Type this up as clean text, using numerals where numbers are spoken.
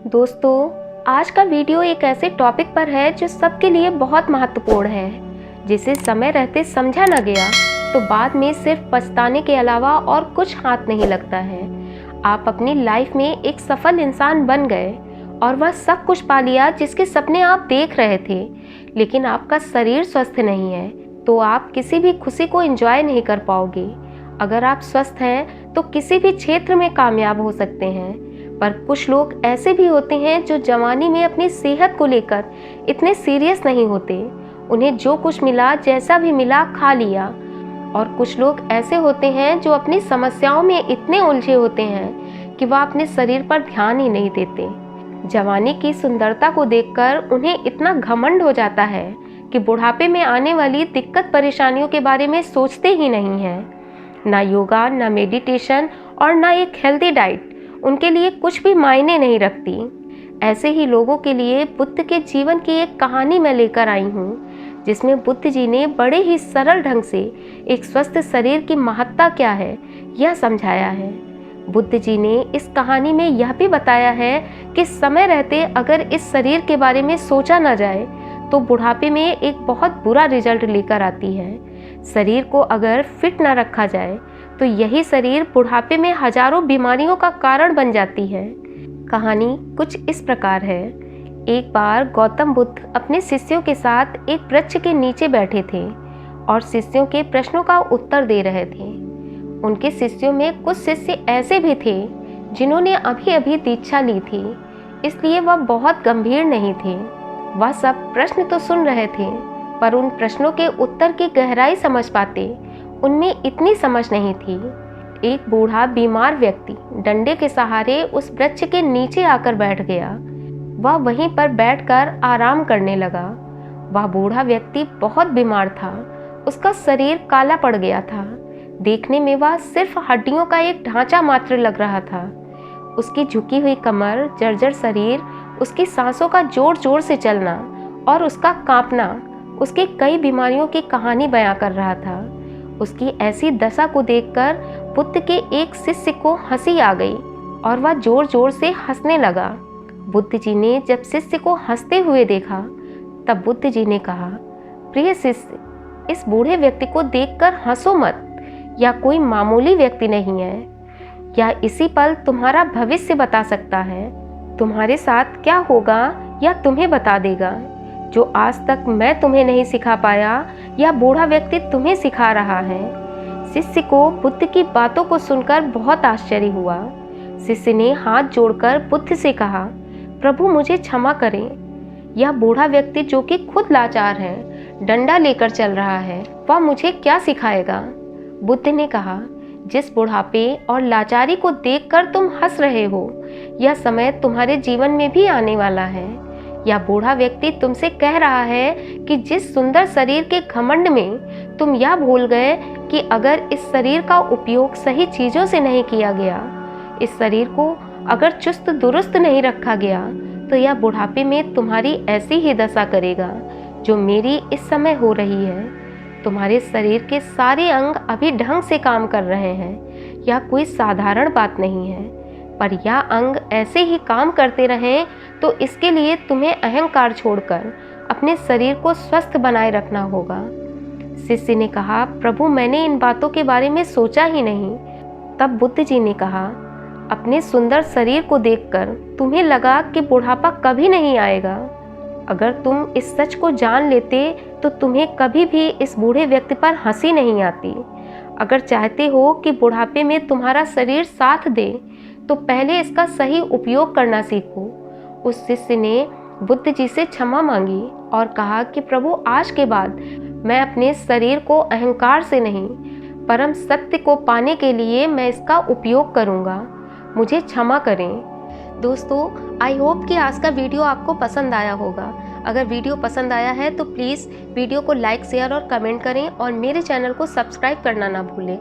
दोस्तों, आज का वीडियो एक ऐसे टॉपिक पर है जो सबके लिए बहुत महत्वपूर्ण है। जिसे समय रहते समझा न गया तो बाद में सिर्फ पछताने के अलावा और कुछ हाथ नहीं लगता है। आप अपनी लाइफ में एक सफल इंसान बन गए और वह सब कुछ पा लिया जिसके सपने आप देख रहे थे, लेकिन आपका शरीर स्वस्थ नहीं है तो आप किसी भी खुशी को एंजॉय नहीं कर पाओगे। अगर आप स्वस्थ हैं तो किसी भी क्षेत्र में कामयाब हो सकते हैं, पर कुछ लोग ऐसे भी होते हैं जो जवानी में अपनी सेहत को लेकर इतने सीरियस नहीं होते। उन्हें जो कुछ मिला, जैसा भी मिला, खा लिया। और कुछ लोग ऐसे होते हैं जो अपनी समस्याओं में इतने उलझे होते हैं कि वह अपने शरीर पर ध्यान ही नहीं देते। जवानी की सुंदरता को देखकर उन्हें इतना घमंड हो जाता है कि बुढ़ापे में आने वाली दिक्कत परेशानियों के बारे में सोचते ही नहीं हैं। ना योगा, ना मेडिटेशन और ना एक हेल्दी डाइट उनके लिए कुछ भी मायने नहीं रखती। ऐसे ही लोगों के लिए बुद्ध के जीवन की एक कहानी मैं लेकर आई हूँ, जिसमें बुद्ध जी ने बड़े ही सरल ढंग से एक स्वस्थ शरीर की महत्ता क्या है यह समझाया है। बुद्ध जी ने इस कहानी में यह भी बताया है कि समय रहते अगर इस शरीर के बारे में सोचा न जाए तो बुढ़ापे में एक बहुत बुरा रिजल्ट लेकर आती है। शरीर को अगर फिट न रखा जाए तो यही शरीर बुढ़ापे में हजारों बीमारियों का कारण बन जाती है। कहानी कुछ इस प्रकार है। एक बार गौतम बुद्ध अपने शिष्यों के साथ एक वृक्ष के नीचे बैठे थे और शिष्यों के प्रश्नों का उत्तर दे रहे थे। उनके शिष्यों में कुछ शिष्य ऐसे भी थे जिन्होंने अभी अभी दीक्षा ली थी, इसलिए वह बहुत गंभीर नहीं थे। वह सब प्रश्न तो सुन रहे थे, पर उन प्रश्नों के उत्तर की गहराई समझ पाते उनमें इतनी समझ नहीं थी। एक बूढ़ा बीमार व्यक्ति डंडे के सहारे उस वृक्ष के नीचे आकर बैठ गया। वह वहीं पर बैठकर आराम करने लगा। वह बूढ़ा व्यक्ति बहुत बीमार था। उसका शरीर काला पड़ गया था। देखने में वह सिर्फ हड्डियों का एक ढांचा मात्र लग रहा था। उसकी झुकी हुई कमर, जर्जर शरीर, उसकी सांसों का जोर जोर से चलना और उसका कांपना उसके कई बीमारियों की कहानी बयां कर रहा था। उसकी ऐसी दशा को देखकर बुद्ध के एक शिष्य को हंसी आ गई और वह जोर जोर से हंसने लगा। बुद्ध जी ने जब शिष्य को हंसते हुए देखा तब बुद्ध जी ने कहा, प्रिय शिष्य, इस बूढ़े व्यक्ति को देखकर हंसो मत। या कोई मामूली व्यक्ति नहीं है। या इसी पल तुम्हारा भविष्य बता सकता है। तुम्हारे साथ क्या होगा या तुम्हें बता देगा। जो आज तक मैं तुम्हें नहीं सिखा पाया, यह बूढ़ा व्यक्ति तुम्हें सिखा रहा है। शिष्य को बुद्ध की बातों को सुनकर बहुत आश्चर्य हुआ। शिष्य ने हाथ जोड़कर बुद्ध से कहा, प्रभु मुझे क्षमा करें। यह बूढ़ा व्यक्ति जो कि खुद लाचार है, डंडा लेकर चल रहा है, वह मुझे क्या सिखाएगा। बुद्ध ने कहा, जिस बुढ़ापे और लाचारी को देखकर तुम हंस रहे हो, यह समय तुम्हारे जीवन में भी आने वाला है। यह बूढ़ा व्यक्ति तुमसे कह रहा है कि जिस सुंदर शरीर के घमंड में तुम यह भूल गए कि अगर इस शरीर का उपयोग सही चीज़ों से नहीं किया गया, इस शरीर को अगर चुस्त दुरुस्त नहीं रखा गया, तो यह बुढ़ापे में तुम्हारी ऐसी ही दशा करेगा जो मेरी इस समय हो रही है। तुम्हारे शरीर के सारे अंग अभी ढंग से काम कर रहे हैं। यह कोई साधारण बात नहीं है, पर यह अंग ऐसे ही काम करते रहें तो इसके लिए तुम्हें अहंकार छोड़कर अपने शरीर को स्वस्थ बनाए रखना होगा। शिष्य ने कहा, प्रभु मैंने इन बातों के बारे में सोचा ही नहीं। तब बुद्ध जी ने कहा, अपने सुंदर शरीर को देखकर तुम्हें लगा कि बुढ़ापा कभी नहीं आएगा। अगर तुम इस सच को जान लेते तो तुम्हें कभी भी इस बूढ़े व्यक्ति पर हंसी नहीं आती। अगर चाहते हो कि बुढ़ापे में तुम्हारा शरीर साथ दे तो पहले इसका सही उपयोग करना सीखो। उस शिष्य ने बुद्ध जी से क्षमा मांगी और कहा कि प्रभु आज के बाद मैं अपने शरीर को अहंकार से नहीं, परम सत्य को पाने के लिए मैं इसका उपयोग करूँगा। मुझे क्षमा करें। दोस्तों, आई होप कि आज का वीडियो आपको पसंद आया होगा। अगर वीडियो पसंद आया है तो प्लीज़ वीडियो को लाइक, शेयर और कमेंट करें और मेरे चैनल को सब्सक्राइब करना ना भूलें।